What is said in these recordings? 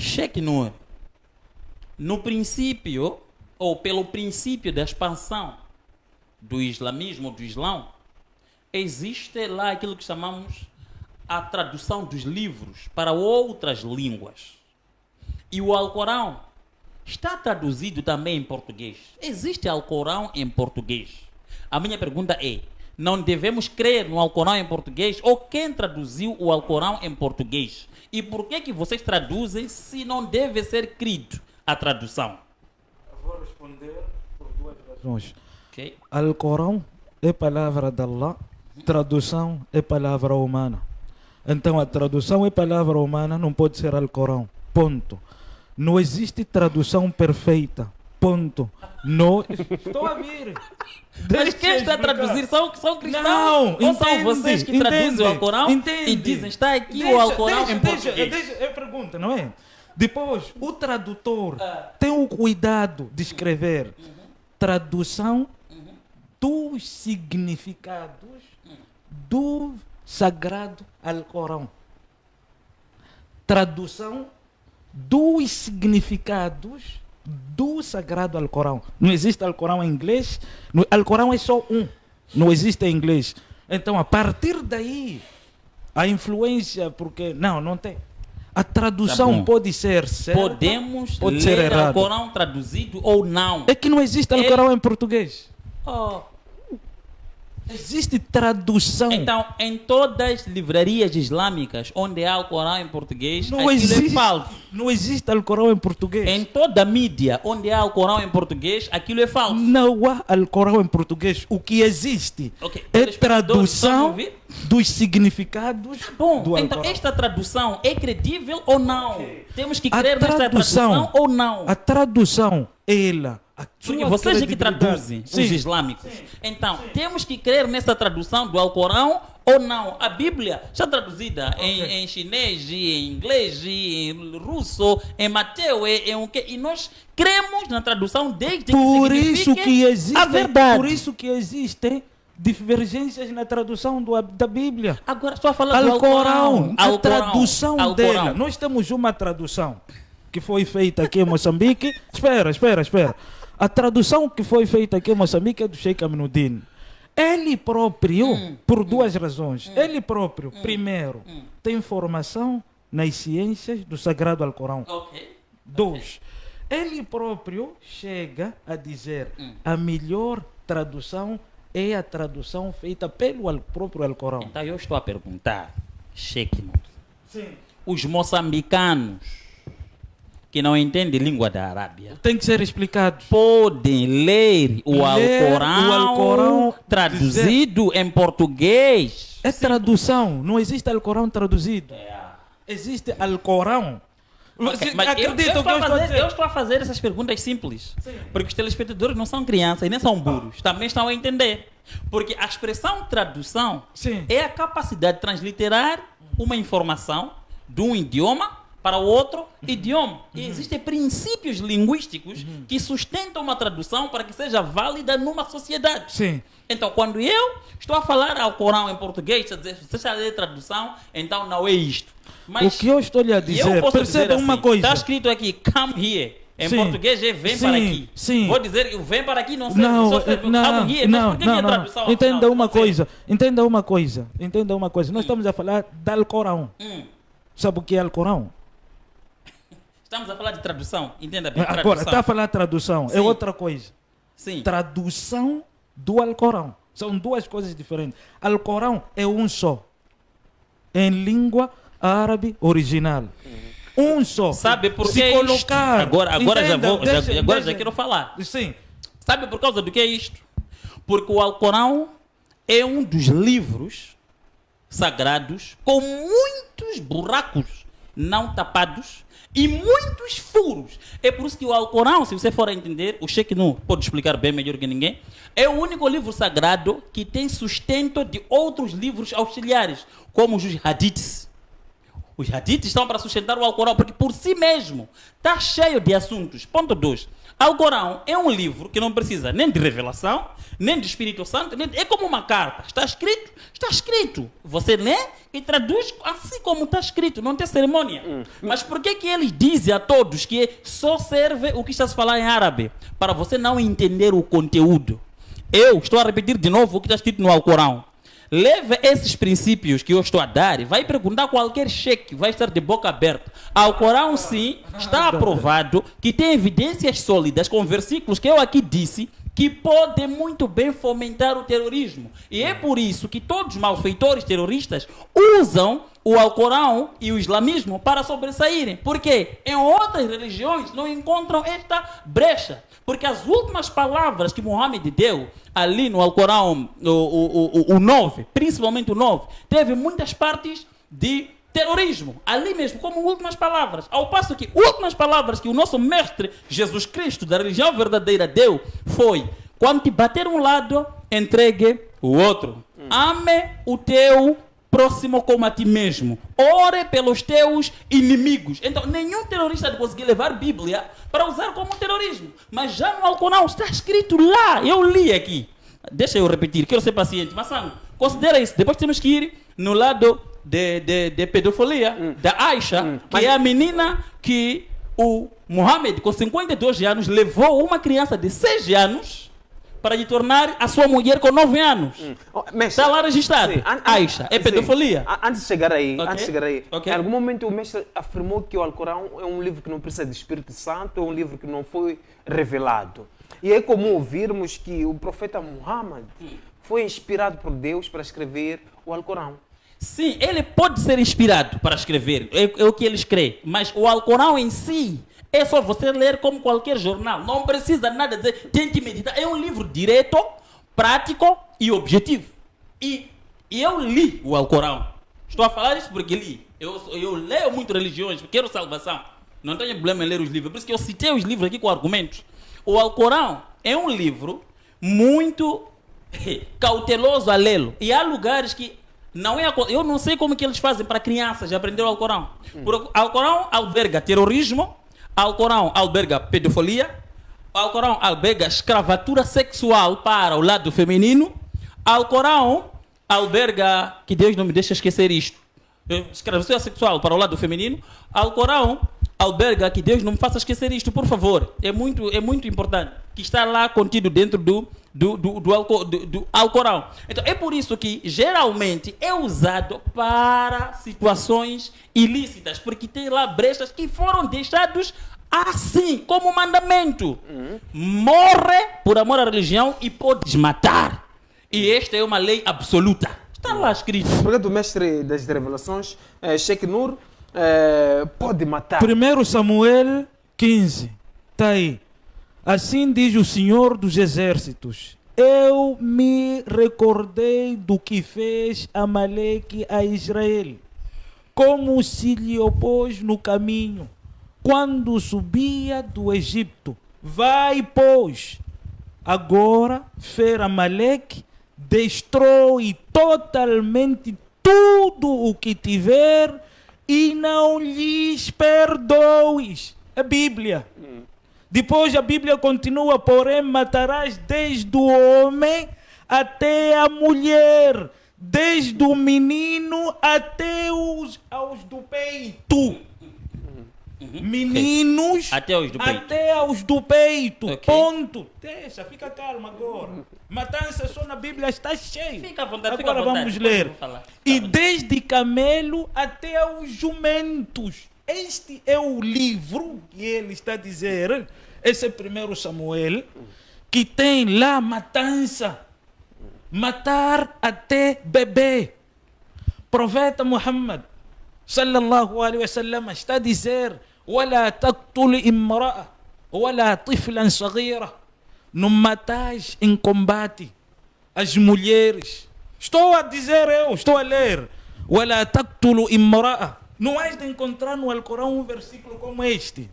Sheikh Noor, no princípio, ou pelo princípio da expansão do islamismo, do islão, existe lá aquilo que chamamos a tradução dos livros para outras línguas. E o Alcorão está traduzido também em português. Existe Alcorão em português. A minha pergunta é, não devemos crer no Alcorão em português? Ou quem traduziu o Alcorão em português? E por que vocês traduzem se não deve ser crido a tradução? Eu vou responder por duas razões. Okay. Alcorão é palavra de Allah, tradução é palavra humana. Então a tradução é palavra humana, não pode ser Alcorão. Ponto. Não existe tradução perfeita. Ponto. Não. Estou a vir. Mas quem está a traduzir são cristãos? Não, ou são vocês que traduzem o Alcorão e dizem está aqui o Alcorão em português? É pergunta, não é? Depois, o tradutor tem o cuidado de escrever tradução dos significados do Sagrado Alcorão. Tradução dos significados do Sagrado Alcorão. Não existe Alcorão em inglês. Alcorão é só um. Não existe em inglês. Então, a partir daí, a influência, porque... Não tem. A tradução Tá pode ser certa, podemos pode ser ler errada. Alcorão traduzido ou não? É que não existe Alcorão em português. Oh. Existe tradução. Então, em todas as livrarias islâmicas onde há Alcorão em português, não aquilo existe, é falso. não existe Alcorão em português. Em toda a mídia onde há Alcorão em português, aquilo é falso. Não há Alcorão em português. O que existe Ok, é telespectadores, estão a tradução ouvir? dos significados Bom, do então Alcorão. esta tradução é credível ou não? Temos que A crer nesta tradução ou não? A tradução, ela... a Porque sua vocês é que credibilidade. traduzem, Sim. os islâmicos. Então, temos que crer nessa tradução do Alcorão ou não? A Bíblia está traduzida em chinês, em inglês, em russo, em Mateu, em o quê? E nós cremos na tradução desde Por que isso signifique que existem, a verdade. por isso que existem divergências na tradução da Bíblia. Agora estou a falar do Alcorão, a Alcorão. tradução Alcorão. dela. Nós temos uma tradução que foi feita aqui em Moçambique. Espera. A tradução que foi feita aqui em Moçambique é do Sheikh Aminuddin. Ele próprio, por duas razões. Ele próprio, primeiro, tem formação nas ciências do Sagrado Alcorão. Ok. Dois, ele próprio chega a dizer a melhor tradução é a tradução feita pelo próprio Alcorão. Então eu estou a perguntar, Sheikh Noor, Sim. os moçambicanos que não entendem língua da Arábia Tem que ser explicado. podem ler o Ler Alcorão, o Alcorão, traduzido em português? É tradução, não existe Alcorão traduzido. Existe Alcorão. Ok, mas Acredito que eu estou a dizer. eu estou a fazer essas perguntas simples. Porque os telespectadores não são crianças e nem são burros. Também estão a entender. Porque a expressão tradução Sim. é a capacidade de transliterar uma informação de um idioma para o outro idioma. E existem princípios linguísticos que sustentam uma tradução para que seja válida numa sociedade. Sim. Então, quando eu estou a falar Alcorão em português, a dizer, você está a ler tradução, então não é isto. Mas O que eu estou lhe a eu dizer, posso perceba dizer uma assim, coisa. está escrito aqui, come here. Em Sim. português é vem Sim, para aqui. sim. Vou dizer, vem para aqui, não sei. Não, só escreve, não, come here. Mas não, por que minha tradução? Entenda Não, uma não sei. coisa. Entenda uma coisa. Nós estamos a falar do Alcorão. Sabe o que é Alcorão? Estamos a falar de tradução. Entenda bem, Agora, tradução. está a falar tradução. Sim. É outra coisa. Sim. Tradução do Alcorão. São duas coisas diferentes. Alcorão é um só. Em língua árabe original. Um só. Sabe por Se que isto? colocar... Agora já Entenda, vou, deixa- agora deixa- já quero falar. Sim. Sabe por causa do que é isto? Porque o Alcorão é um dos livros sagrados com muitos buracos não tapados e muitos furos. É por isso que o Alcorão, se você for a entender, o Sheikh Noor pode explicar bem melhor que ninguém, é o único livro sagrado que tem sustento de outros livros auxiliares, como os hadiths, Os hadiths estão para sustentar o Alcorão, porque por si mesmo está cheio de assuntos. Ponto 2. Alcorão é um livro que não precisa nem de revelação, nem de Espírito Santo, é como uma carta. Está escrito, está escrito. Você lê e traduz assim como está escrito, não tem cerimônia. Mas por que eles dizem a todos que só serve o que está se falar em árabe? Para você não entender o conteúdo. Eu estou a repetir de novo o que está escrito no Alcorão. Leve esses princípios que eu estou a dar e vai perguntar a qualquer cheque, vai estar de boca aberta. Ao Corão, sim, está aprovado que tem evidências sólidas com versículos que eu aqui disse que podem muito bem fomentar o terrorismo. E é por isso que todos os malfeitores terroristas usam o Alcorão e o islamismo para sobressaírem. Porque em outras religiões não encontram esta brecha. Porque as últimas palavras que Muhammad deu ali no Alcorão, o 9, principalmente o 9, teve muitas partes de terrorismo, ali mesmo, como últimas palavras. Ao passo que últimas palavras que o nosso mestre Jesus Cristo, da religião verdadeira, deu, foi: quando te bater um lado, entregue o outro. Ame o teu próximo como a ti mesmo. Ore pelos teus inimigos. Então, nenhum terrorista conseguiu levar a Bíblia para usar como terrorismo. Mas já no Alcorão está escrito lá. Eu li aqui. Deixa eu repetir, quero ser paciente. Mas, considera isso. Depois temos que ir no lado de pedofilia da Aisha, que é a menina que o Muhammad, com 52 anos, levou uma criança de 6 anos para lhe tornar a sua mulher com 9 anos. Está lá registrado. Sim, Aisha, é pedofilia. Antes de chegar aí, em algum momento o mestre afirmou que o Alcorão é um livro que não precisa de Espírito Santo, é um livro que não foi revelado. E é comum ouvirmos que o profeta Muhammad foi inspirado por Deus para escrever o Alcorão. Sim, ele pode ser inspirado para escrever, é o que ele escreve, mas o Alcorão em si é só você ler como qualquer jornal, não precisa nada dizer, tem que meditar. É um livro direto, prático e objetivo. E eu li o Alcorão. Estou a falar isso porque li. Eu leio muito religiões, porque quero salvação. Não tenho problema em ler os livros, por isso que eu citei os livros aqui com argumentos. O Alcorão é um livro muito cauteloso a lê-lo. E há lugares que não é... Eu não sei como que eles fazem para crianças aprender o Alcorão. O Alcorão alberga terrorismo, o Alcorão alberga pedofilia, o Alcorão alberga escravatura sexual para o lado feminino, o Alcorão alberga, que Deus não me deixa esquecer isto, escravatura sexual para o lado feminino, o Alcorão alberga, que Deus não me faça esquecer isto, por favor, é muito importante, que está lá contido dentro do Alcorão. Então, é por isso que geralmente é usado para situações ilícitas, porque tem lá brechas que foram deixados assim, como mandamento. Morre por amor à religião e podes matar. E esta é uma lei absoluta. Está lá escrito. Obrigado, mestre das revelações, Sheikh Nur, pode matar. 1 Samuel 15, está aí. Assim diz o Senhor dos Exércitos: eu me recordei do que fez Amaleque a Israel, como se lhe opôs no caminho, quando subia do Egito. Vai, pois, agora fer Amaleque, destrói totalmente tudo o que tiver e não lhes perdoes. É Bíblia. Depois a Bíblia continua: porém matarás desde o homem até a mulher, desde o menino até aos do peito. Meninos até aos do peito. Okay. Ponto. Deixa, fica calmo agora. Matança só na Bíblia está cheio. Fica à vontade, agora vamos ler. E desde camelo até os jumentos. Este é o livro que ele está a dizer. Esse é 1 Samuel, que tem lá matança. Matar até bebê. Profeta Muhammad sallallahu alaihi wasallam está a dizer: ولا تقتل امرأة ولا طفلا صغيرا. Não matais em combate as mulheres. Estou a dizer, eu estou a ler: ولا تقتل امرأة. Não has de encontrar no Alcorão um versículo como este.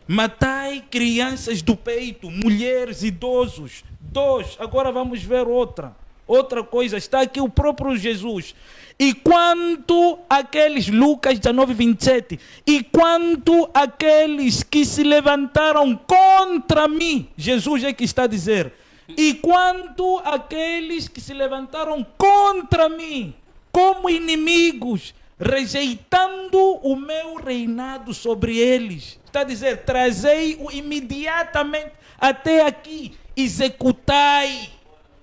Matai crianças do peito, mulheres, idosos. 2. Agora vamos ver outra. Outra coisa, está aqui o próprio Jesus. E quanto aqueles, Lucas 19, 27, e quanto aqueles que se levantaram contra mim, Jesus é que está a dizer, e quanto aqueles que se levantaram contra mim, como inimigos, rejeitando o meu reinado sobre eles. Está a dizer, trazei-o imediatamente até aqui, executai,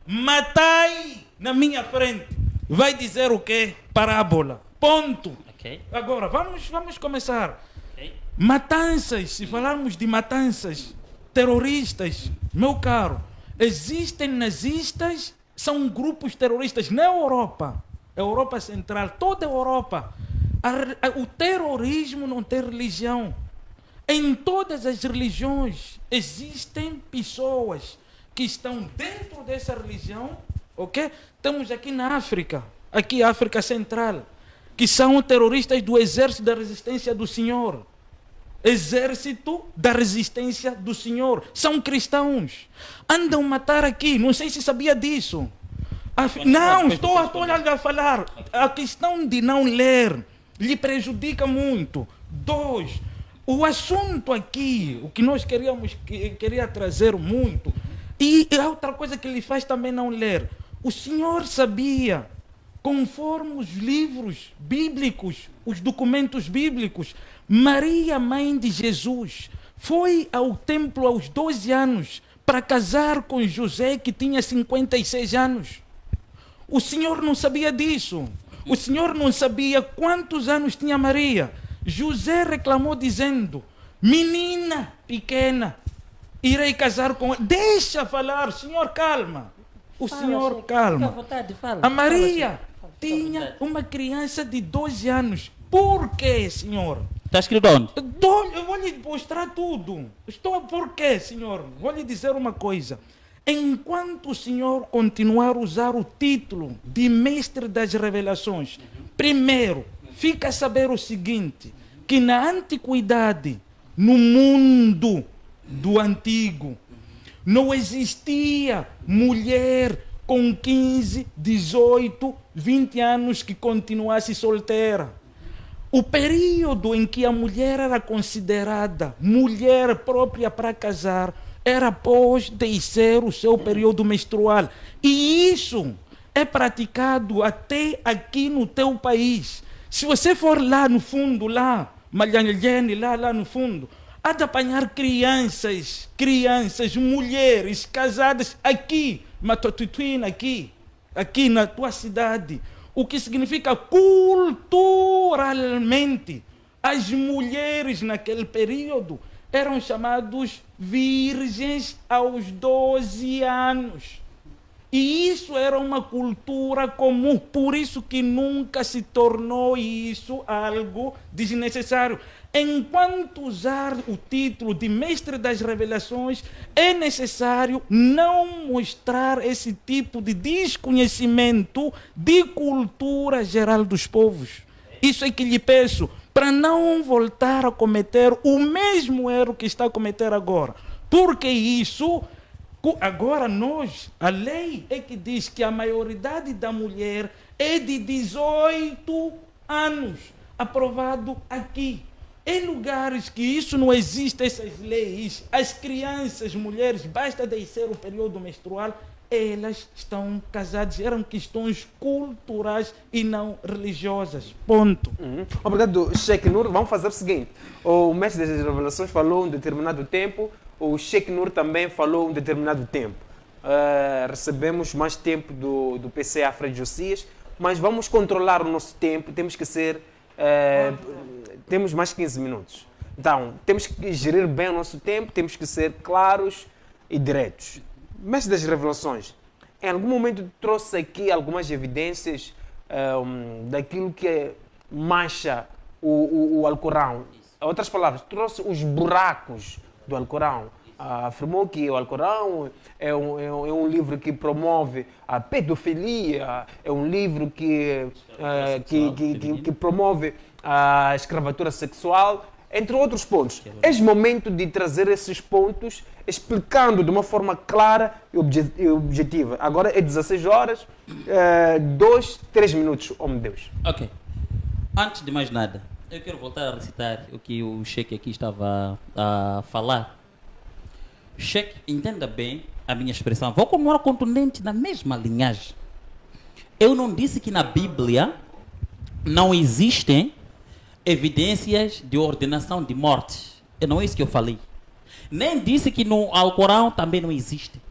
matai na minha frente. Vai dizer o quê? Parábola. Ponto. Ok. Agora, vamos começar. Ok. Matanças, se falarmos de matanças, terroristas, meu caro, existem nazistas, são grupos terroristas na Europa, Europa Central, toda a Europa. O terrorismo não tem religião. Em todas as religiões existem pessoas que estão dentro dessa religião, ok? Estamos aqui na África, aqui África Central, que são terroristas do Exército da Resistência do Senhor. Exército da Resistência do Senhor. São cristãos. Andam matar aqui, não sei se sabia disso. Não, estou a falar. A questão de não ler lhe prejudica muito. 2, o assunto aqui, o que nós queria trazer muito, e outra coisa que lhe faz também não ler. O Senhor sabia, conforme os livros bíblicos, os documentos bíblicos, Maria, mãe de Jesus, foi ao templo aos 12 anos para casar com José, que tinha 56 anos. O Senhor não sabia disso. O Senhor não sabia quantos anos tinha Maria. José reclamou dizendo, menina pequena, irei casar com ela. Deixa falar, Senhor, calma. O Senhor, calma. A Maria tinha uma criança de 12 anos. Por quê, Senhor? Está escrito onde? Eu vou lhe mostrar tudo. Por quê, Senhor? Vou lhe dizer uma coisa. Enquanto o Senhor continuar a usar o título de Mestre das Revelações, primeiro, fica a saber o seguinte, que na antiguidade, no mundo do antigo, não existia mulher com 15, 18, 20 anos que continuasse solteira. O período em que a mulher era considerada mulher própria para casar era após descer o seu período menstrual. E isso é praticado até aqui no teu país. Se você for lá no fundo, lá, Malhanhene, lá no fundo, há de apanhar crianças, mulheres casadas aqui, Matotutuina, aqui na tua cidade. O que significa culturalmente, as mulheres naquele período eram chamados virgens aos 12 anos. E isso era uma cultura comum, por isso que nunca se tornou isso algo desnecessário. Enquanto usar o título de Mestre das Revelações, é necessário não mostrar esse tipo de desconhecimento de cultura geral dos povos. Isso é que lhe peço, para não voltar a cometer o mesmo erro que está a cometer agora. Porque isso, agora a lei é que diz que a maioridade da mulher é de 18 anos, aprovado aqui. Em lugares que isso não existe, essas leis, as crianças, mulheres, basta descer o período menstrual, elas estão casadas. Eram questões culturais e não religiosas. Ponto. Obrigado, Sheikh Nur. Vamos fazer o seguinte. O Mestre das Revelações falou um determinado tempo, o Sheikh Nur também falou um determinado tempo. Recebemos mais tempo do PCA Frei Josias, mas vamos controlar o nosso tempo, temos que ser... temos mais 15 minutos. Então, temos que gerir bem o nosso tempo, temos que ser claros e diretos. Mestre das Revelações, em algum momento trouxe aqui algumas evidências daquilo que mancha o Alcorão. Em outras palavras, trouxe os buracos do Alcorão. Afirmou que o Alcorão é um livro que promove a pedofilia, é um livro que promove a escravatura sexual. entre outros pontos. É momento de trazer esses pontos, explicando de uma forma clara e objetiva. Agora é 16 horas, 2, 3 minutos, oh meu Deus. Ok. Antes de mais nada, eu quero voltar a recitar o que o Sheikh aqui estava a falar. Sheikh, entenda bem a minha expressão. Vou continuar contundente na mesma linhagem. Eu não disse que na Bíblia não existem evidências de ordenação de morte. Não é isso que eu falei. Nem disse que no Alcorão também não existe.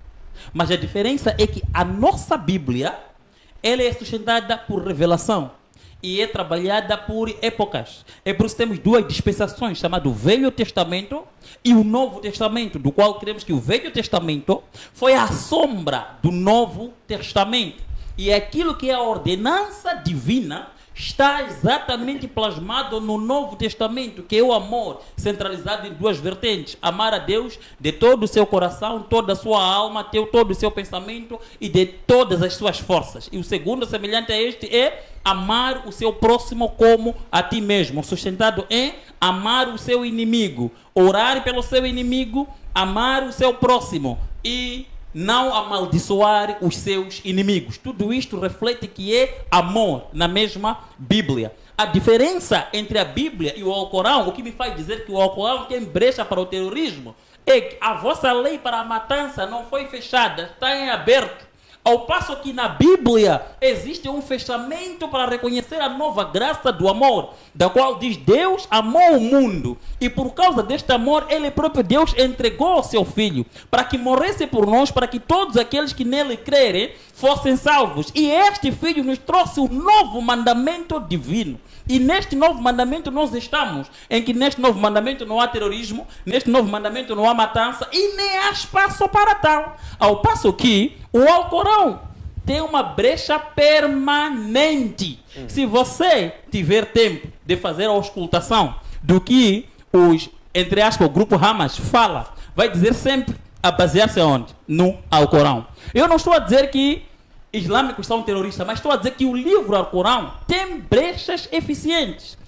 Mas a diferença é que a nossa Bíblia, ela é sustentada por revelação e é trabalhada por épocas. É por isso que temos duas dispensações, chamado Velho Testamento e o Novo Testamento, do qual cremos que o Velho Testamento foi a sombra do Novo Testamento. E aquilo que é a ordenança divina está exatamente plasmado no Novo Testamento, que é o amor, centralizado em duas vertentes: amar a Deus de todo o seu coração, toda a sua alma, todo o seu pensamento e de todas as suas forças. E o segundo, semelhante a este, é amar o seu próximo como a ti mesmo, sustentado em amar o seu inimigo, orar pelo seu inimigo, amar o seu próximo e não amaldiçoar os seus inimigos. Tudo isto reflete que é amor na mesma Bíblia. A diferença entre a Bíblia e o Alcorão, o que me faz dizer que o Alcorão tem brecha para o terrorismo, é que a vossa lei para a matança não foi fechada, está em aberto. Ao passo que na Bíblia existe um fechamento para reconhecer a nova graça do amor, da qual diz: Deus amou o mundo e por causa deste amor, Ele próprio Deus entregou o seu Filho para que morresse por nós, para que todos aqueles que nele crerem fossem salvos. E este Filho nos trouxe um novo mandamento divino. E neste novo mandamento nós estamos, em que neste novo mandamento não há terrorismo, neste novo mandamento não há matança e nem há espaço para tal. Ao passo que o Alcorão tem uma brecha permanente. Se você tiver tempo de fazer a auscultação do que os, entre aspas, o grupo Hamas fala, vai dizer sempre a basear-se onde? No Alcorão. Eu não estou a dizer que islâmicos são terroristas, mas estou a dizer que o livro Alcorão tem brechas eficientes.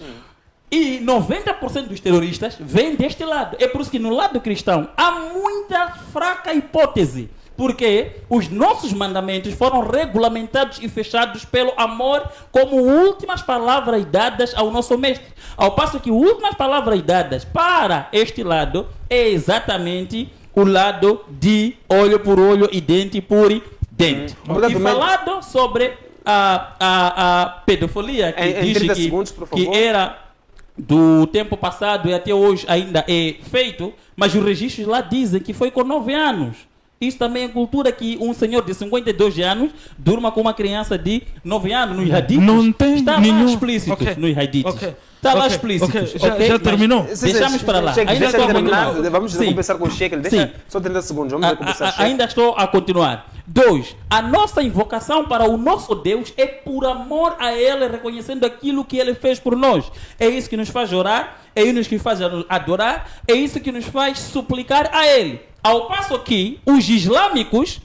E 90% dos terroristas vêm deste lado. É por isso que no lado cristão há muita fraca hipótese, porque os nossos mandamentos foram regulamentados e fechados pelo amor como últimas palavras dadas ao nosso mestre. Ao passo que últimas palavras dadas para este lado é exatamente o lado de olho por olho e dente por dente. E falado sobre a pedofilia, que diz que era do tempo passado e até hoje ainda é feito, mas os registros lá dizem que foi com 9 anos. Isso também é cultura que um senhor de 52 anos durma com uma criança de 9 anos nos hadiths. Não tem está nenhum... lá explícito nos hadiths. Está lá explícito. Já terminou? Deixamos para lá. Ainda estou a terminar. Vamos recomeçar com o Sheikh. Deixa só 30 segundos. Vamos recomeçar. Ainda estou a continuar. 2. A nossa invocação para o nosso Deus é por amor a Ele, reconhecendo aquilo que Ele fez por nós. É isso que nos faz orar, é isso que nos faz adorar, é isso que nos faz suplicar a Ele. Ao passo que os islâmicos,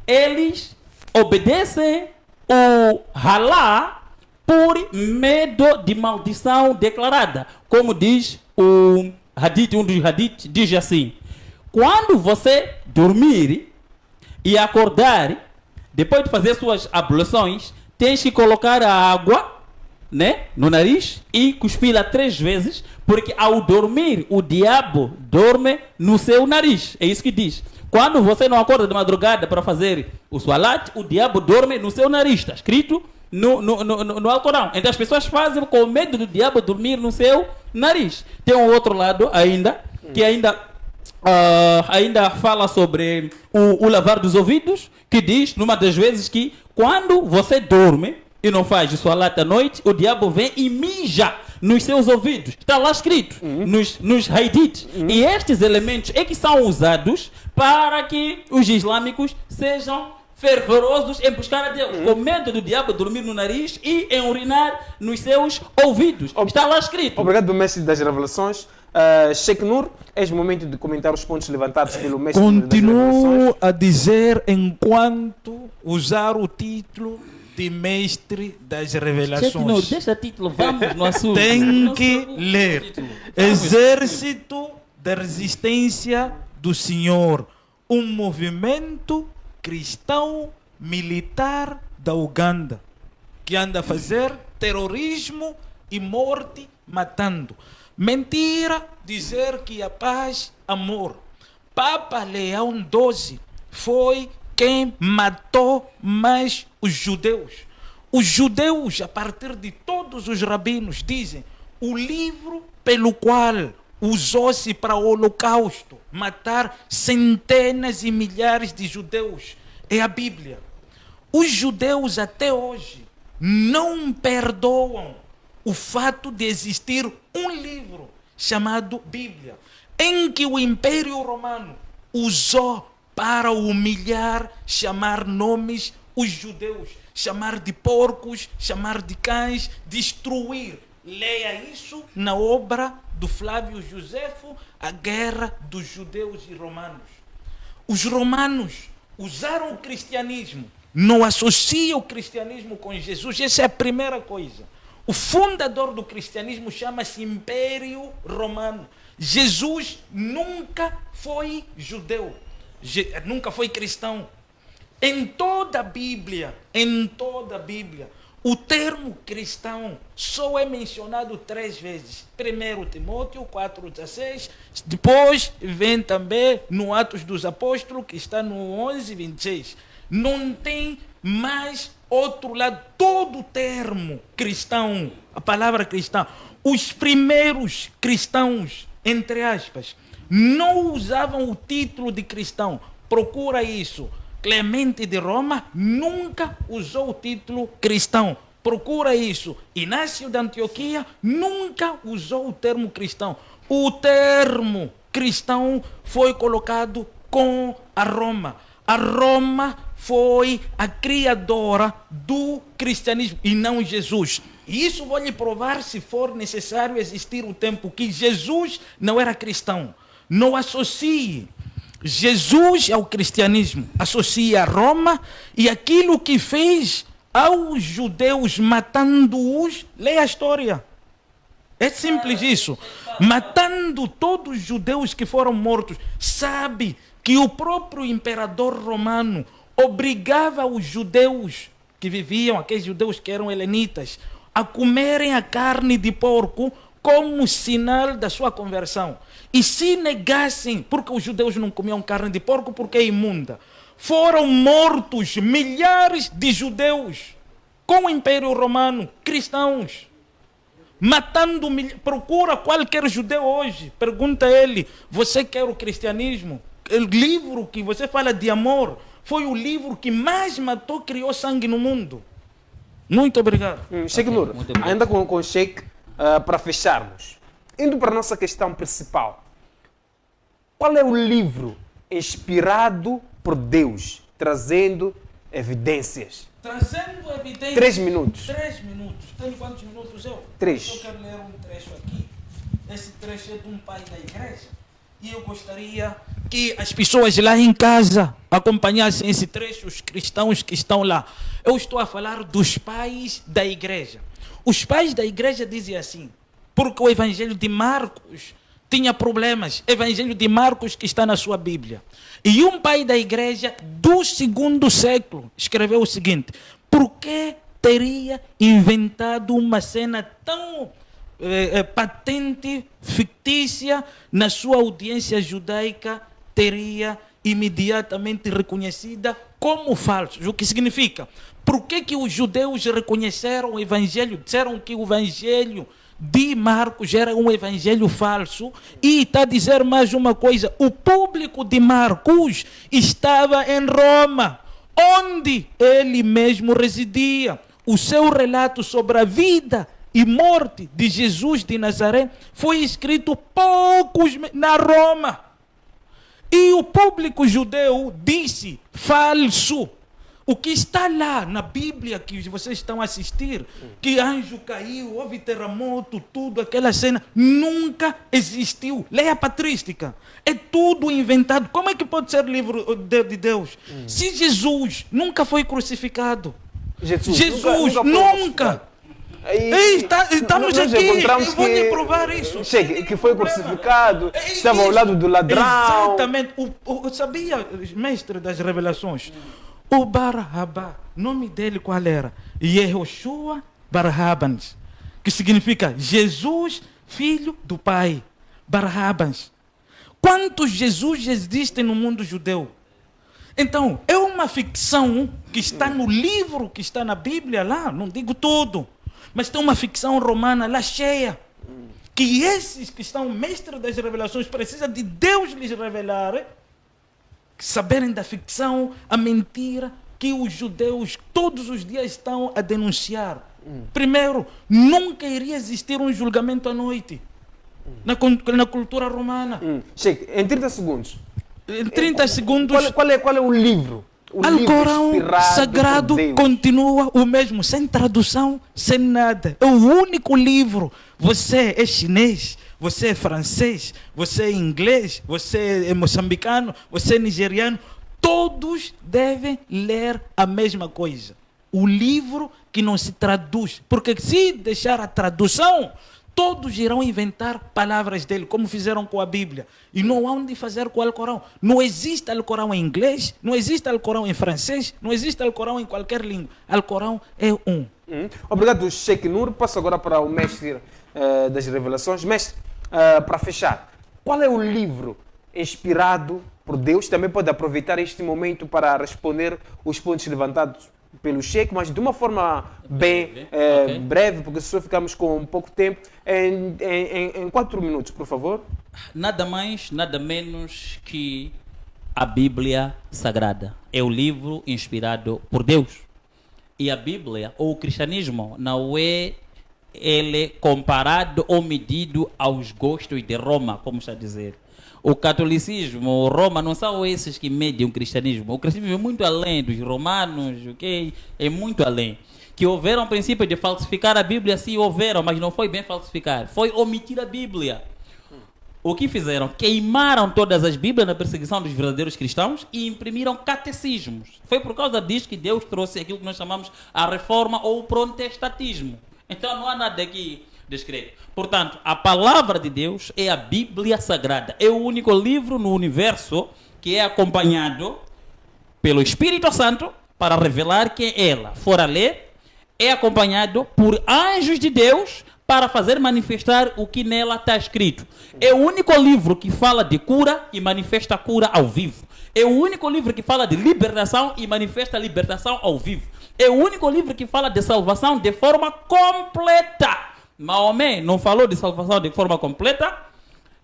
eles obedecem o Halá por medo de maldição declarada. Como diz o hadith, um dos hadiths, diz assim: quando você dormir e acordar, depois de fazer suas abluções, tens que colocar a água, né, no nariz e cuspir-la 3 vezes, porque ao dormir o diabo dorme no seu nariz. É isso que diz. Quando você não acorda de madrugada para fazer o salat, o diabo dorme no seu nariz. Está escrito no Alcorão. Então as pessoas fazem com medo do diabo dormir no seu nariz. Tem um outro lado ainda, que ainda fala sobre o lavar dos ouvidos, que diz, numa das vezes, que quando você dorme e não faz o salat à noite, o diabo vem e mija nos seus ouvidos. Está lá escrito, nos hadiths. E estes elementos é que são usados para que os islâmicos sejam fervorosos em buscar a Deus, com medo do diabo dormir no nariz e em urinar nos seus ouvidos. Está lá escrito. Obrigado, mestre das revelações. Sheikh Nur, é o momento de comentar os pontos levantados pelo mestre das revelações. Continuo a dizer, enquanto usar o título de mestre das Chefe, não, revelações. deixa título, vamos no assunto. Tem que Nosso ler. título. Exército da Resistência do Senhor, um movimento cristão militar da Uganda que anda a fazer terrorismo e morte matando. Mentira dizer que a paz, amor. Papa Leão XII foi quem matou mais os judeus. Os judeus, a partir de todos os rabinos, dizem o livro pelo qual usou-se para o holocausto, matar centenas e milhares de judeus, é a Bíblia. Os judeus até hoje não perdoam o fato de existir um livro chamado Bíblia, em que o Império Romano usou para humilhar, chamar nomes os judeus, chamar de porcos, chamar de cães, destruir. Leia isso na obra do Flávio Josefo, A Guerra dos Judeus e Romanos. Os romanos usaram o cristianismo, não associam o cristianismo com Jesus. Essa é a primeira coisa. O fundador do cristianismo chama-se Império Romano. Jesus nunca foi judeu, nunca foi cristão. Em toda a Bíblia, o termo cristão só é mencionado 3 vezes. 1 Timóteo 4,16, depois vem também no Atos dos Apóstolos, que está no 11,26. Não tem mais outro lado. Todo o termo cristão, a palavra cristão, os primeiros cristãos, entre aspas, não usavam o título de cristão. Procura isso. Clemente de Roma nunca usou o título cristão. Procura isso. Inácio de Antioquia nunca usou o termo cristão. O termo cristão foi colocado com a Roma. A Roma foi a criadora do cristianismo e não Jesus. E isso vou lhe provar se for necessário existir o tempo que Jesus não era cristão. Não associe Jesus ao cristianismo, associa a Roma e aquilo que fez aos judeus matando-os. Leia a história. É simples isso. Matando todos os judeus que foram mortos. Sabe que o próprio imperador romano obrigava os judeus que viviam, aqueles judeus que eram helenitas, a comerem a carne de porco como sinal da sua conversão. E se negassem, porque os judeus não comiam carne de porco porque é imunda, foram mortos milhares de judeus com o Império Romano, cristãos, matando milhares. Procura qualquer judeu hoje, pergunta a ele: você quer o cristianismo? O livro que você fala de amor foi o livro que mais matou, criou sangue no mundo. Muito obrigado. Sheikh Nur, ainda com o Sheikh, para fecharmos, indo para a nossa questão principal, qual é o livro inspirado por Deus, trazendo evidências? Trazendo evidências. 3 minutos. 3 minutos. Tenho quantos minutos eu? 3. Eu quero ler um trecho aqui. Esse trecho é de um pai da igreja. E eu gostaria que as pessoas lá em casa acompanhassem esse trecho, os cristãos que estão lá. Eu estou a falar dos pais da igreja. Os pais da igreja dizem assim, porque o Evangelho de Marcos tinha problemas. Evangelho de Marcos que está na sua Bíblia. E um pai da igreja do 2º século escreveu o seguinte: por que teria inventado uma cena tão patente, fictícia, na sua audiência judaica, teria imediatamente reconhecida como falso? O que significa? Por que os judeus reconheceram o Evangelho, disseram que o Evangelho de Marcos era um evangelho falso? E está a dizer mais uma coisa: o público de Marcos estava em Roma, onde ele mesmo residia. O seu relato sobre a vida e morte de Jesus de Nazaré foi escrito na Roma. E o público judeu disse falso. O que está lá na Bíblia que vocês estão a assistir, que anjo caiu, houve terremoto, tudo, aquela cena, nunca existiu. Leia a patrística. É tudo inventado. Como é que pode ser livro de Deus? Se Jesus nunca foi crucificado, Jesus nunca. Estamos nós aqui, encontramos eu vou te provar isso. Que foi crucificado, estava ao lado do ladrão. Exatamente. Sabia, mestre das revelações, o Barrabá, nome dele qual era? Yehoshua Barrabans, que significa Jesus, filho do Pai. Barrabans. Quantos Jesus existem no mundo judeu? Então, é uma ficção que está no livro, que está na Bíblia lá, não digo tudo, mas tem uma ficção romana lá cheia, que esses que estão mestres das revelações precisam de Deus lhes revelar, saberem da ficção, a mentira que os judeus todos os dias estão a denunciar. Primeiro, nunca iria existir um julgamento à noite na cultura romana. Sheikh, em 30 segundos. Em 30 segundos. Qual é o livro? O Alcorão livro sagrado continua o mesmo, sem tradução, sem nada. É o único livro. Você é chinês, você é francês, você é inglês, você é moçambicano, você é nigeriano. Todos devem ler a mesma coisa. O livro que não se traduz. Porque se deixar a tradução, todos irão inventar palavras dele, como fizeram com a Bíblia. E não há onde fazer com o Alcorão. Não existe Alcorão em inglês, não existe Alcorão em francês, não existe Alcorão em qualquer língua. Alcorão é um. Obrigado, Sheikh Nur. Passo agora para o mestre das revelações. Mestre, para fechar, qual é o livro inspirado por Deus? Também pode aproveitar este momento para responder os pontos levantados pelo Sheikh, mas de uma forma bem breve, porque só ficamos com pouco tempo. Em 4 minutos, por favor. Nada mais, nada menos que a Bíblia Sagrada. É o livro inspirado por Deus. E a Bíblia, ou o cristianismo, não é ele comparado ou medido aos gostos de Roma, como está a dizer. O catolicismo, Roma, não são esses que medem o cristianismo. O cristianismo é muito além dos romanos, ok? É muito além. Que houveram o princípio de falsificar a Bíblia, sim, houveram, mas não foi bem falsificar. Foi omitir a Bíblia. O que fizeram? Queimaram todas as Bíblias na perseguição dos verdadeiros cristãos e imprimiram catecismos. Foi por causa disso que Deus trouxe aquilo que nós chamamos a reforma ou o protestantismo. Então não há nada aqui descrever. Portanto, a palavra de Deus é a Bíblia Sagrada. É o único livro no universo que é acompanhado pelo Espírito Santo para revelar quem ela for a ler. É acompanhado por anjos de Deus para fazer manifestar o que nela está escrito. É o único livro que fala de cura e manifesta a cura ao vivo. É o único livro que fala de libertação e manifesta a libertação ao vivo. É o único livro que fala de salvação de forma completa. Maomé não falou de salvação de forma completa.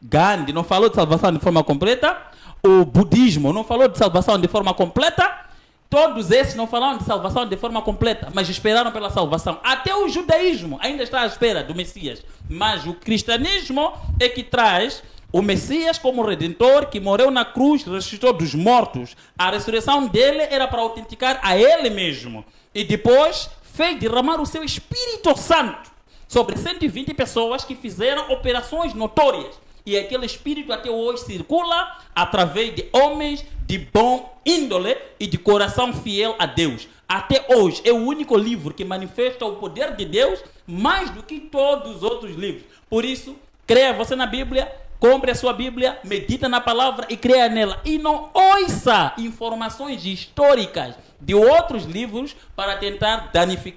Gandhi não falou de salvação de forma completa. O budismo não falou de salvação de forma completa. Todos esses não falaram de salvação de forma completa, mas esperaram pela salvação. Até o judaísmo ainda está à espera do Messias. Mas o cristianismo é que traz o Messias como Redentor, que morreu na cruz, ressuscitou dos mortos. A ressurreição dele era para autenticar a ele mesmo. E depois fez derramar o seu Espírito Santo sobre 120 pessoas que fizeram operações notórias. E aquele espírito até hoje circula através de homens de bom índole e de coração fiel a Deus. Até hoje é o único livro que manifesta o poder de Deus mais do que todos os outros livros. Por isso, creia você na Bíblia, compre a sua Bíblia, medita na palavra e creia nela. E não ouça informações históricas de outros livros para tentar danificar